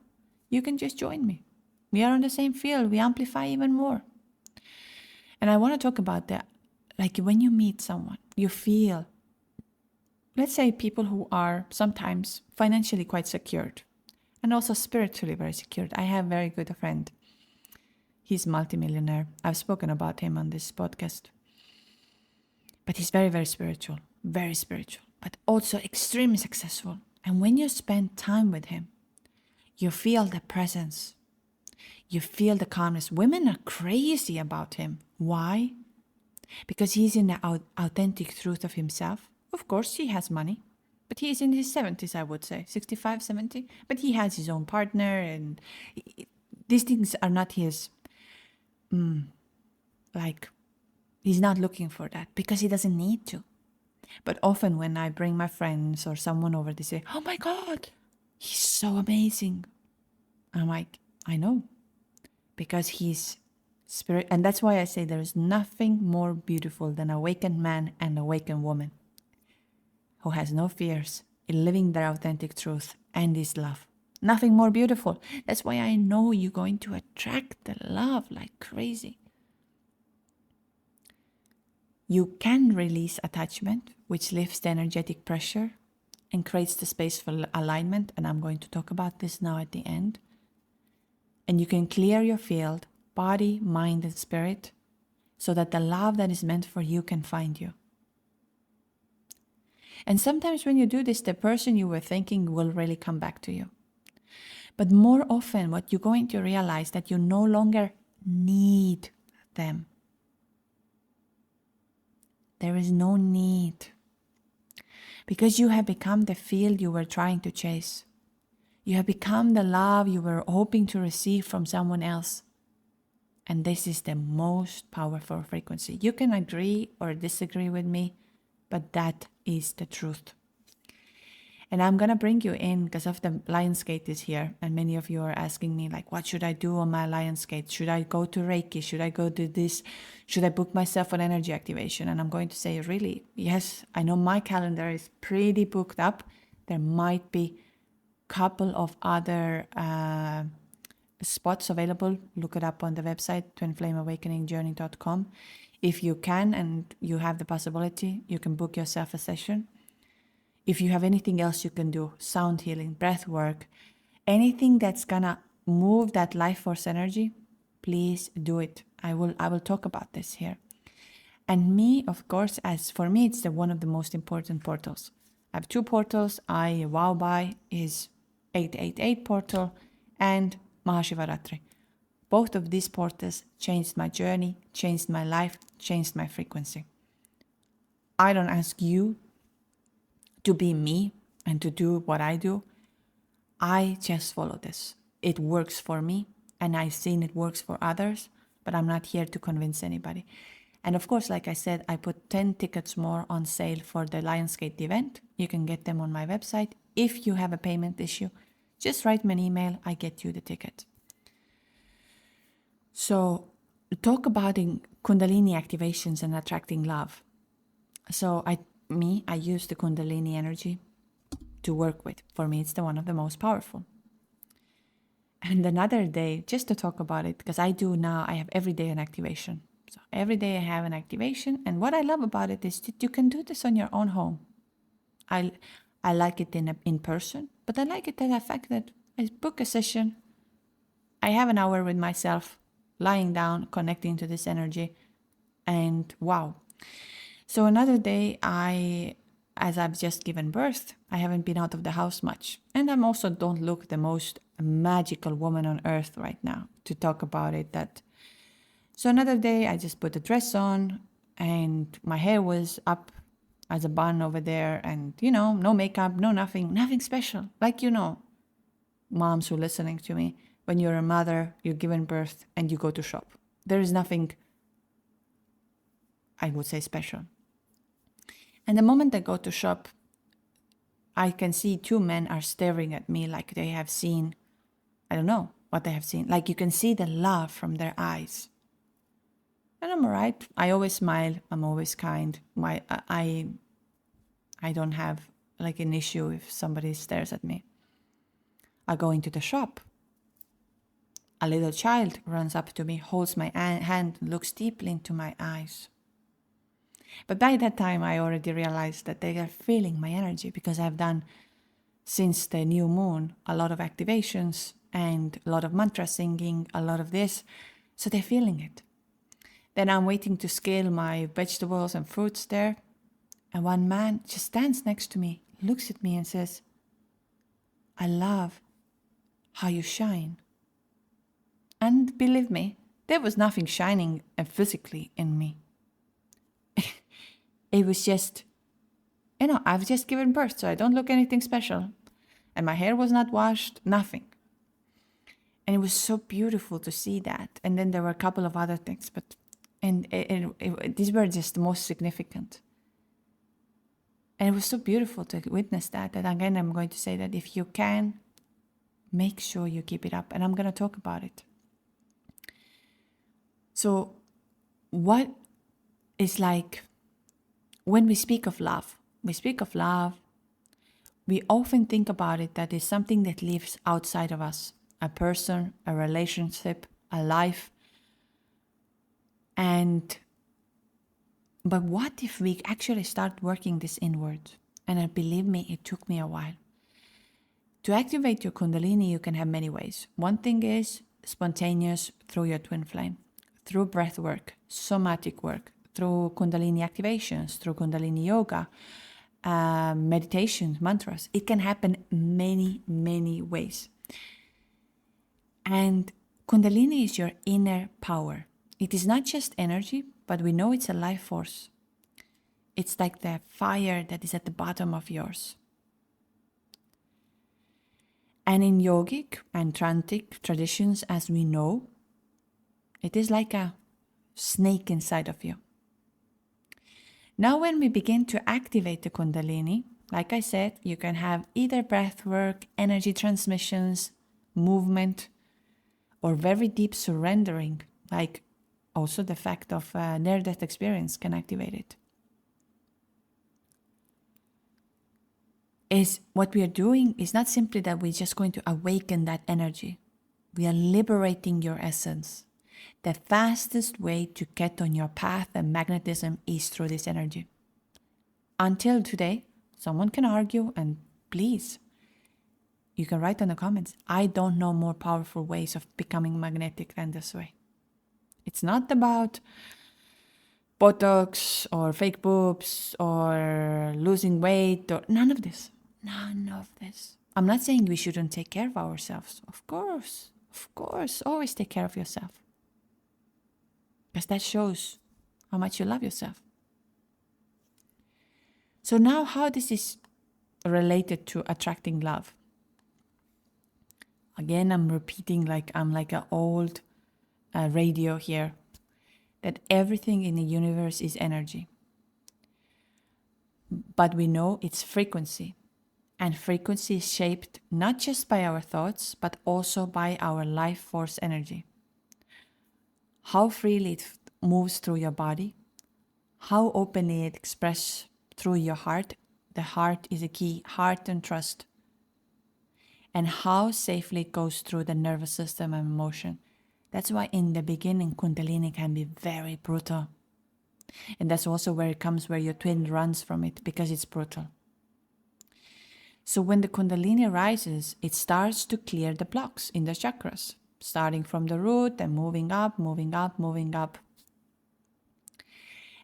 A: you can just join me. We are on the same field, we amplify even more. And I want to talk about that, like when you meet someone, you feel, let's say people who are sometimes financially quite secured, and also spiritually very secured. I have a very good friend. He's multimillionaire. I've spoken about him on this podcast. But he's very, very spiritual, but also extremely successful. And when you spend time with him, you feel the presence. You feel the calmness. Women are crazy about him. Why? Because he's in the authentic truth of himself. Of course, he has money. But he's in his 70s, I would say, 65, 70. But he has his own partner, and these things are not his, he's not looking for that because he doesn't need to. But often when I bring my friends or someone over, they say, oh my God, he's so amazing. I'm like, I know. Because he's spirit. And that's why I say there is nothing more beautiful than awakened man and awakened woman who has no fears in living their authentic truth and is love. Nothing more beautiful. That's why I know you're going to attract the love like crazy. You can release attachment, which lifts the energetic pressure and creates the space for alignment. And I'm going to talk about this now at the end. And you can clear your field, body, mind, and spirit, so that the love that is meant for you can find you. And sometimes when you do this, the person you were thinking will really come back to you. But more often, what you're going to realize that you no longer need them. There is no need. Because you have become the field you were trying to chase. You have become the love you were hoping to receive from someone else. And this is the most powerful frequency. You can agree or disagree with me, but that is the truth. And I'm going to bring you in because of the Lionsgate is here. And many of you are asking me, like, what should I do on my Lionsgate? Should I go to Reiki? Should I go to this? Should I book myself on energy activation? And I'm going to say, really, yes, I know my calendar is pretty booked up. There might be a couple of other spots available. Look it up on the website, twinflameawakeningjourney.com. If you can and you have the possibility, you can book yourself a session. If you have anything else you can do, sound healing, breath work, anything that's gonna move that life force energy, please do it. I will talk about this here. And me, of course, as for me, it's one of the most important portals. I have 2 portals. I wow by is 888 portal and Mahashivaratri. Both of these portals changed my journey, changed my life, changed my frequency. I don't ask you to be me and to do what I do. I just follow this. It works for me, and I've seen it works for others, but I'm not here to convince anybody. And of course, like I said, I put 10 tickets more on sale for the Lionsgate event. You can get them on my website. If you have a payment issue, just write me an email, I get you the ticket. So talk about Kundalini activations and attracting love. So I use the Kundalini energy to work with. For me, it's one of the most powerful. And another day, just to talk about it, because I have every day an activation. So every day I have an activation. And what I love about it is that you can do this on your own home. I like it in person, but I like it in the fact that I book a session. I have an hour with myself, lying down, connecting to this energy, and wow. So another day, as I've just given birth, I haven't been out of the house much. And I also don't look the most magical woman on earth right now to talk about it. So another day, I just put a dress on and my hair was up as a bun over there and, no makeup, no nothing special. Like, moms who are listening to me, when you're a mother, you're given birth and you go to shop. There is nothing, I would say, special. And the moment I go to shop, I can see 2 men are staring at me like they have seen, I don't know what they have seen. Like you can see the love from their eyes. And I'm all right. I always smile. I'm always kind. I don't have like an issue if somebody stares at me. I go into the shop. A little child runs up to me, holds my hand, looks deeply into my eyes. But by that time, I already realized that they are feeling my energy because I've done, since the new moon, a lot of activations and a lot of mantra singing, a lot of this. So they're feeling it. Then I'm waiting to scale my vegetables and fruits there. And one man just stands next to me, looks at me and says, I love how you shine. And believe me, there was nothing shining physically in me. It was just, I've just given birth, so I don't look anything special. And my hair was not washed, nothing. And it was so beautiful to see that. And then there were a couple of other things, but these were just the most significant. And it was so beautiful to witness that again, I'm going to say that if you can, make sure you keep it up. And I'm going to talk about it. So what is like, when we speak of love, we often think about it that is something that lives outside of us, a person, a relationship, a life. But what if we actually start working this inward? And believe me, it took me a while. To activate your Kundalini, you can have many ways. One thing is spontaneous through your twin flame, through breath work, somatic work, through Kundalini activations, through Kundalini yoga, meditations, mantras. It can happen many, many ways. And Kundalini is your inner power. It is not just energy, but we know it's a life force. It's like the fire that is at the bottom of yours. And in yogic and tantric traditions, as we know, it is like a snake inside of you. Now when we begin to activate the Kundalini, Like I said, you can have either breath work, energy transmissions, movement, or very deep surrendering, like also the fact of near-death experience can activate it. Is what we are doing is not simply that we're just going to awaken that energy. We are liberating your essence. The fastest way to get on your path and magnetism is through this energy. Until today, someone can argue, and please, you can write in the comments, I don't know more powerful ways of becoming magnetic than this way. It's not about Botox or fake boobs or losing weight or none of this. None of this. I'm not saying we shouldn't take care of ourselves. Of course, always take care of yourself. Because that shows how much you love yourself. So now how this is related to attracting love. Again, I'm repeating like I'm like an old radio here. That everything in the universe is energy. But we know it's frequency. And frequency is shaped not just by our thoughts, but also by our life force energy. How freely it moves through your body, how openly it expresses through your heart. The heart is a key, heart and trust. And how safely it goes through the nervous system and emotion. That's why in the beginning, Kundalini can be very brutal. And that's also where it comes, where your twin runs from it, because it's brutal. So when the Kundalini rises, it starts to clear the blocks in the chakras, starting from the root and moving up, moving up, moving up.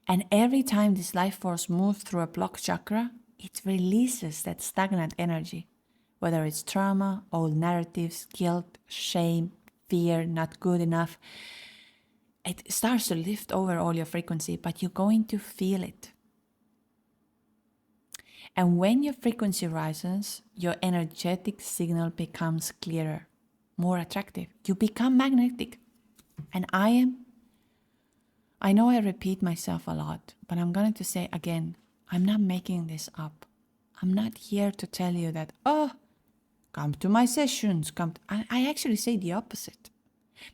A: And every time this life force moves through a blocked chakra, it releases that stagnant energy, whether it's trauma, old narratives, guilt, shame, fear, not good enough. It starts to lift over all your frequency, but you're going to feel it. And when your frequency rises, your energetic signal becomes clearer, more attractive. You become magnetic. And I know I repeat myself a lot, but I'm going to say again, I'm not making this up. I'm not here to tell you that, come to my sessions. I actually say the opposite.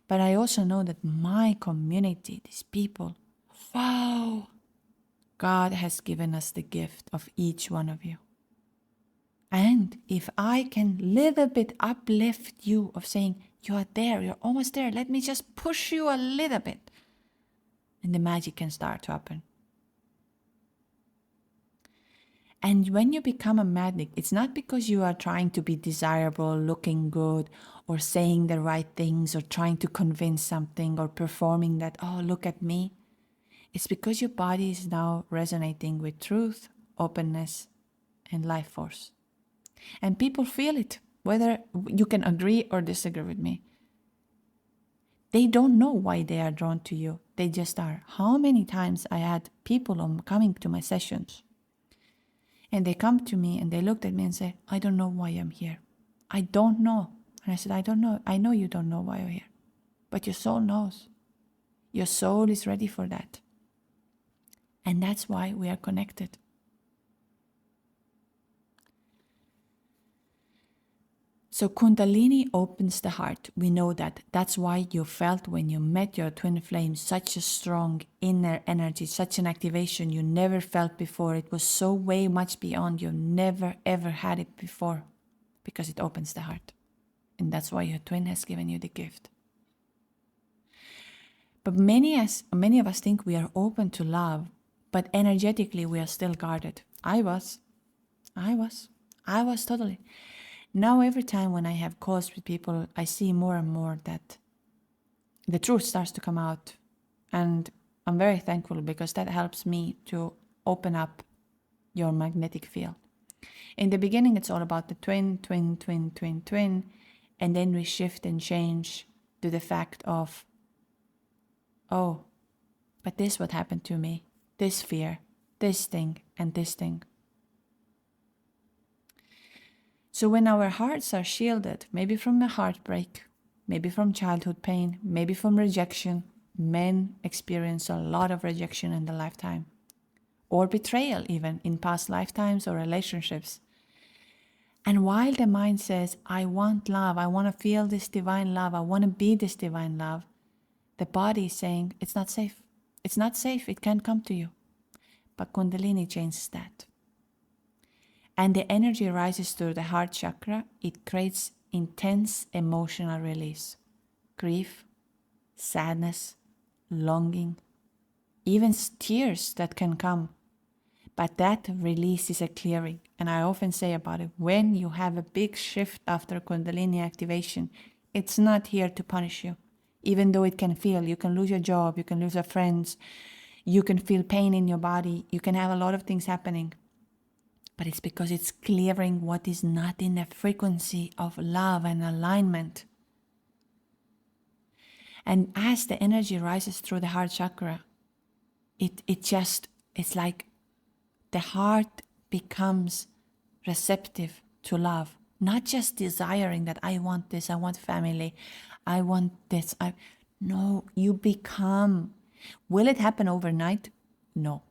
A: But I also know that my community, these people, wow, God has given us the gift of each one of you. And if I can little bit uplift you of saying, you are there, you're almost there, let me just push you a little bit. And the magic can start to happen. And when you become a magnet, it's not because you are trying to be desirable, looking good, or saying the right things, or trying to convince something, or performing that, oh, look at me. It's because your body is now resonating with truth, openness, and life force. And people feel it, whether you can agree or disagree with me. They don't know why they are drawn to you. They just are. How many times I had people coming to my sessions, and they come to me and they looked at me and say, I don't know why I'm here. I don't know. And I said, I don't know. I know you don't know why you're here. But your soul knows. Your soul is ready for that. And that's why we are connected. So Kundalini opens the heart. We know that. That's why you felt when you met your twin flame such a strong inner energy, such an activation you never felt before. It was so way much beyond. You never ever had it before, because it opens the heart. And that's why your twin has given you the gift. But many of us think we are open to love, but energetically we are still guarded. I was totally. Now every time when I have calls with people, I see more and more that the truth starts to come out. And I'm very thankful, because that helps me to open up your magnetic field. In the beginning, it's all about the twin. And then we shift and change to the fact of, oh, but this is what happened to me. This fear, this thing, and this thing. So when our hearts are shielded, maybe from a heartbreak, maybe from childhood pain, maybe from rejection, men experience a lot of rejection in their lifetime. or betrayal even in past lifetimes or relationships. And while the mind says, I want love, I want to feel this divine love, I want to be this divine love, the body is saying, it's not safe. It's not safe, it can't come to you. But Kundalini changes that. And the energy rises through the heart chakra. It creates intense emotional release. Grief, sadness, longing, even tears that can come. But that release is a clearing. And I often say about it, when you have a big shift after Kundalini activation, it's not here to punish you. Even though it can feel, you can lose your job, you can lose your friends, you can feel pain in your body, you can have a lot of things happening. But it's because it's clearing what is not in the frequency of love and alignment. And as the energy rises through the heart chakra, it's like the heart becomes receptive to love. Not just desiring that I want this, I want family, I want this. No, you become. Will it happen overnight? No.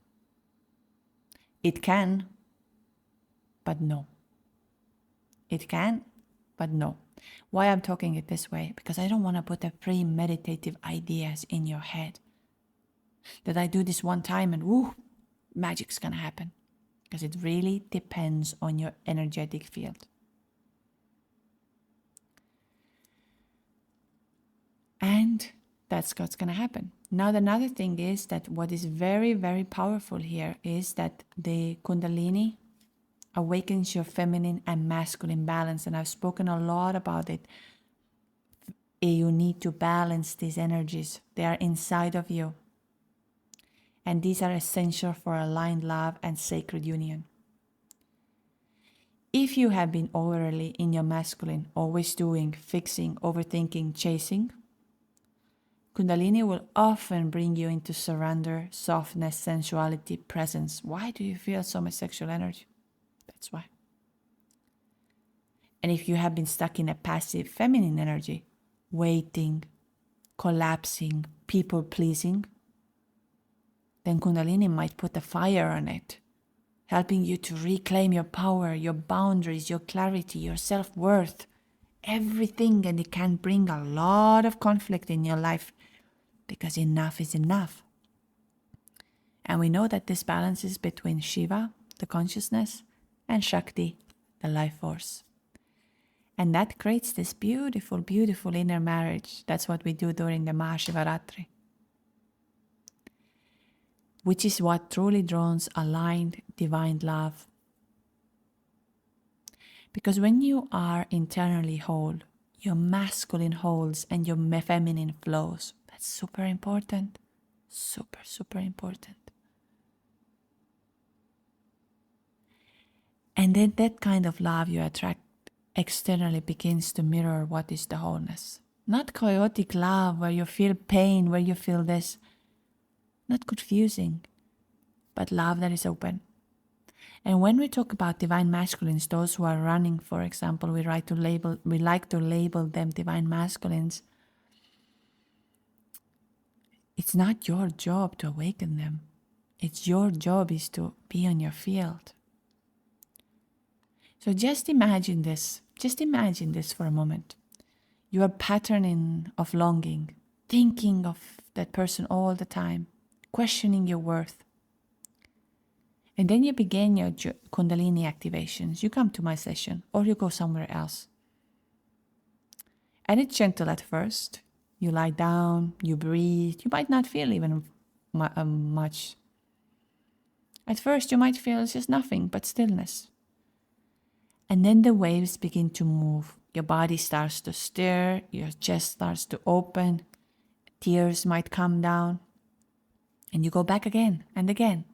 A: It can, but no. It can, but no. Why I'm talking it this way? Because I don't want to put a premeditative ideas in your head. That I do this one time and woo, magic's gonna happen. Because it really depends on your energetic field. And that's what's gonna happen. Now, another thing is that what is very, very powerful here is that the Kundalini awakens your feminine and masculine balance. And I've spoken a lot about it. You need to balance these energies. They are inside of you. And these are essential for aligned love and sacred union. If you have been overly in your masculine, always doing, fixing, overthinking, chasing, Kundalini will often bring you into surrender, softness, sensuality, presence. Why do you feel so much sexual energy? That's why. And if you have been stuck in a passive feminine energy, waiting, collapsing, people pleasing, then Kundalini might put a fire on it, helping you to reclaim your power, your boundaries, your clarity, your self-worth, everything. And it can bring a lot of conflict in your life because enough is enough. And we know that this balance is between Shiva, the consciousness, and Shakti, the life force. And that creates this beautiful, beautiful inner marriage. That's what we do during the Mahashivaratri. Which is what truly draws aligned divine love. Because when you are internally whole, your masculine holds and your feminine flows. That's super important. Super, super important. And then that kind of love you attract externally begins to mirror what is the wholeness. Not chaotic love where you feel pain, where you feel this. Not confusing, but love that is open. And when we talk about divine masculines, those who are running, for example, we like to label them divine masculines. It's not your job to awaken them. It's your job is to be on your field. So just imagine this. Just imagine this for a moment. You are patterning of longing, thinking of that person all the time, questioning your worth. And then you begin your Kundalini activations. You come to my session or you go somewhere else. And it's gentle at first. You lie down, you breathe. You might not feel even much. At first you might feel it's just nothing but stillness. And then the waves begin to move. Your body starts to stir, your chest starts to open, tears might come down, and you go back again and again.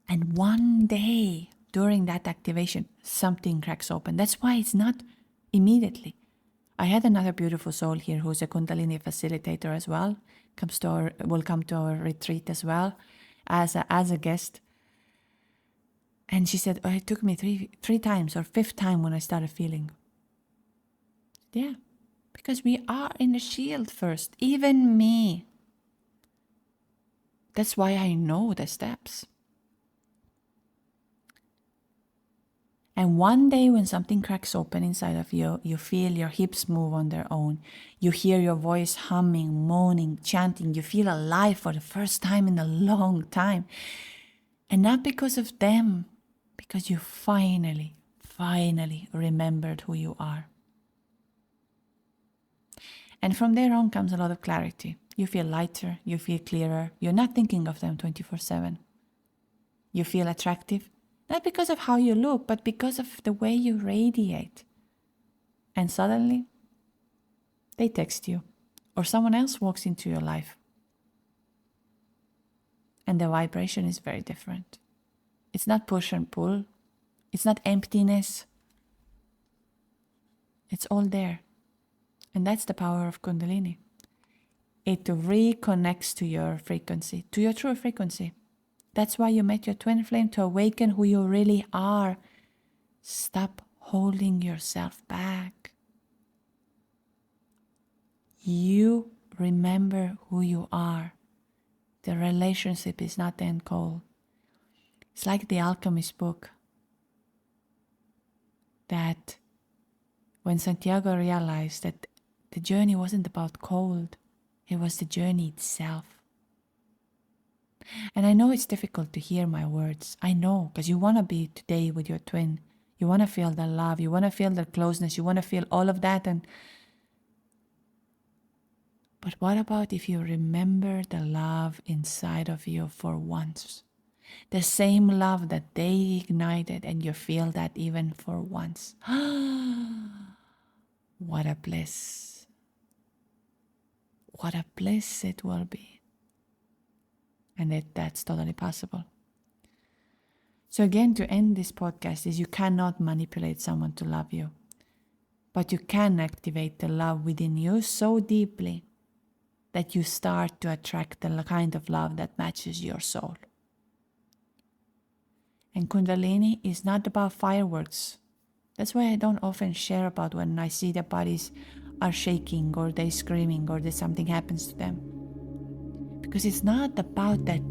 A: And one day during that activation, something cracks open. That's why it's not immediately. I had another beautiful soul here who's a Kundalini facilitator as well. Will come to our retreat as well as a guest. And she said, it took me three times or fifth time when I started feeling. Yeah, because we are in the shield first, even me. That's why I know the steps. And one day when something cracks open inside of you, you feel your hips move on their own. You hear your voice humming, moaning, chanting. You feel alive for the first time in a long time. And not because of them, because you finally remembered who you are. And from there on comes a lot of clarity. You feel lighter, you feel clearer. You're not thinking of them 24/7. You feel attractive, not because of how you look, but because of the way you radiate. And suddenly, they text you, or someone else walks into your life. And the vibration is very different. It's not push and pull. It's not emptiness. It's all there. And that's the power of Kundalini. It reconnects to your frequency, to your true frequency. That's why you met your twin flame, to awaken who you really are. Stop holding yourself back. You remember who you are. The relationship is not the end goal. It's like the Alchemist book, that when Santiago realized that the journey wasn't about cold, it was the journey itself. And I know it's difficult to hear my words. I know, because you want to be today with your twin. You want to feel the love. You want to feel the closeness. You want to feel all of that. But what about if you remember the love inside of you for once? The same love that they ignited, and you feel that even for once. What a bliss. What a bliss it will be. And that's totally possible. So again, to end this podcast is you cannot manipulate someone to love you. But you can activate the love within you so deeply that you start to attract the kind of love that matches your soul. And Kundalini is not about fireworks. That's why I don't often share about when I see their bodies are shaking or they're screaming or that something happens to them. Because it's not about that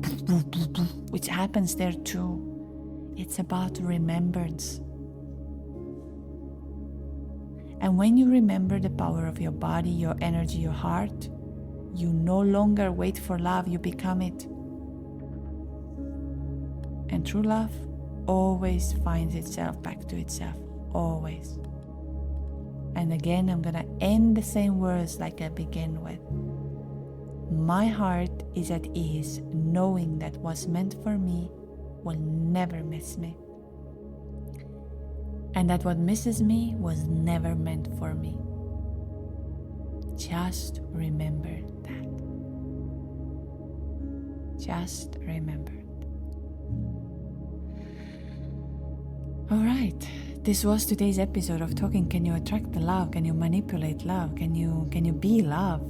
A: which happens there too. It's about remembrance. And when you remember the power of your body, your energy, your heart, you no longer wait for love, you become it. And true love always finds itself back to itself. Always. And again, I'm going to end the same words like I began with. My heart is at ease, knowing that what's meant for me will never miss me. And that what misses me was never meant for me. Just remember that. Just remember. All right. This was today's episode of Talking. Can you attract the love? Can you manipulate love? Can you be love?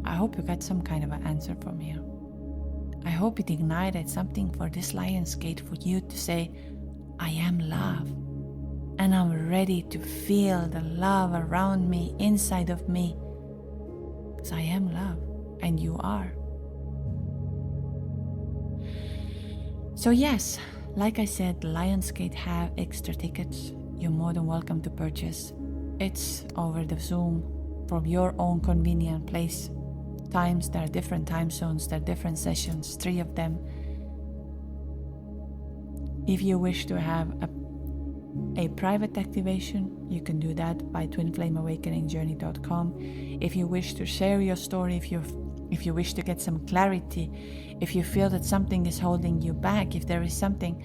A: I hope you got some kind of an answer from here. I hope it ignited something for this Lionsgate for you to say, I am love. And I'm ready to feel the love around me, inside of me. Because I am love, and you are. So yes, like I said, Lionsgate have extra tickets. You're more than welcome to purchase. It's over the Zoom from your own convenient place. Times, there are different time zones, there are different sessions, 3 of them. If you wish to have a private activation, you can do that by twinflameawakeningjourney.com. If you wish to share your story, if you wish to get some clarity, if you feel that something is holding you back, if there is something,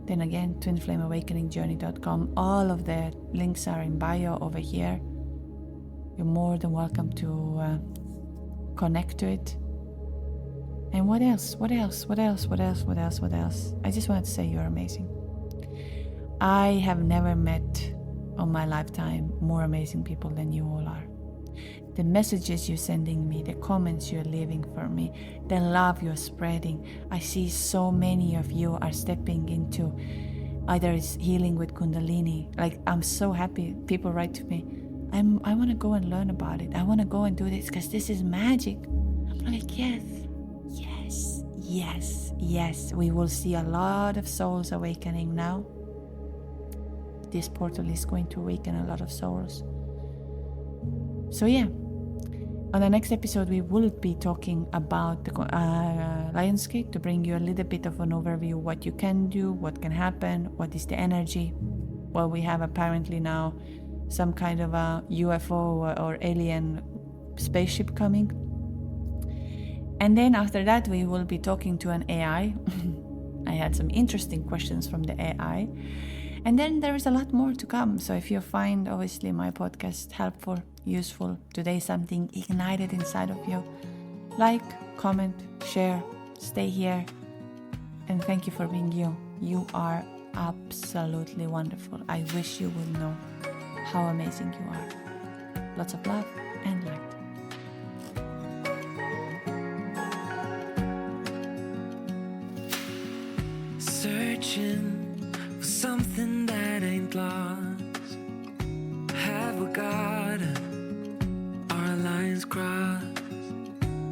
A: then again, twinflameawakeningjourney.com. All of the links are in bio over here. You're more than welcome to connect to it. And what else? I just wanted to say you're amazing. I have never met on my lifetime more amazing people than you all are. The messages you're sending me, the comments you're leaving for me, the love you're spreading. I see so many of you are stepping into either it's healing with Kundalini. Like, I'm so happy. People write to me, I want to go and learn about it. I want to go and do this because this is magic. I'm like, yes. We will see a lot of souls awakening now. this portal is going to awaken a lot of souls. So yeah, on the next episode we will be talking about the Lionsgate, to bring you a little bit of an overview, what you can do, what can happen, what is the energy. Well, we have apparently now some kind of a UFO or alien spaceship coming. And then after that we will be talking to an AI. I had some interesting questions from the AI. And then there is a lot more to come. So if you find obviously my podcast helpful, useful, today something ignited inside of you, like, comment, share, stay here. And thank you for being you. You are absolutely wonderful. I wish you will know how amazing you are. Lots of love and light.
B: Searching for something that ain't lost. Have we got it? Our lines crossed.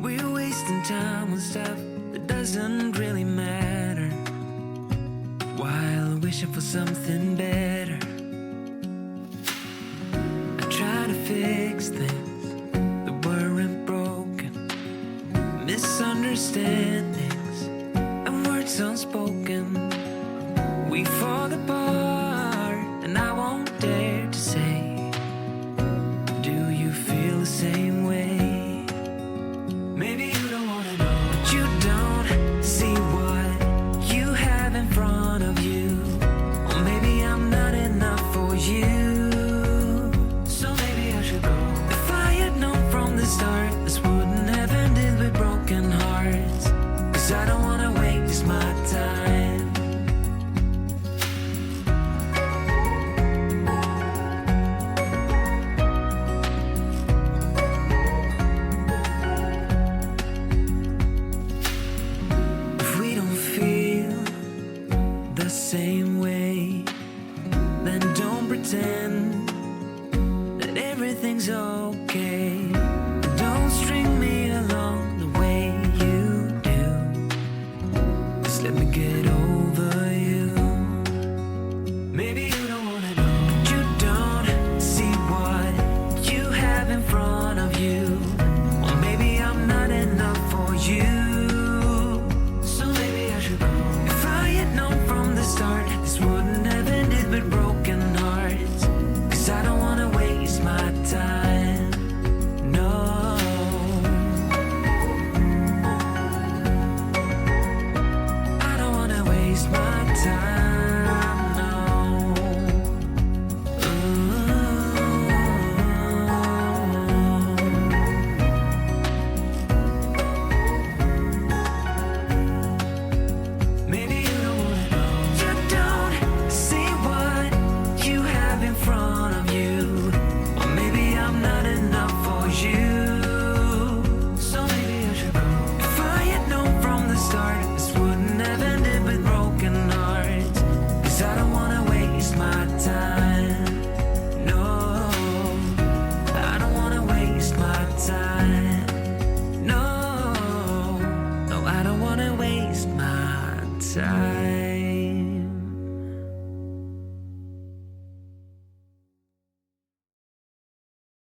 B: We're wasting time on stuff that doesn't really matter, while wishing for something better. I try to fix things that weren't broken, misunderstandings and words unspoken. We fall apart, and I won't dare to say, do you feel the same way? Maybe you don't wanna know, but you don't see what you have in front of you. Or maybe I'm not enough for you, so maybe I should go. If I had known from the start, this wouldn't have ended with broken hearts. 'Cause I don't wanna waste my time. Same way, then don't pretend that everything's okay. Don't string me along the way you do. Just let me get over you. Maybe you don't wanna know, you don't see what you have in front of you. Or maybe I'm not enough for you. This wouldn't have ended with broken hearts. 'Cause I don't wanna waste my time. No, I don't wanna waste my time. No. Maybe you don't wanna know, in front of you. Or maybe I'm not enough for you, so maybe I should go. If I had known from the start, this wouldn't have ended with broken hearts. 'Cause I don't wanna waste my time. No, I don't wanna waste my time. No, no, I don't wanna waste my time.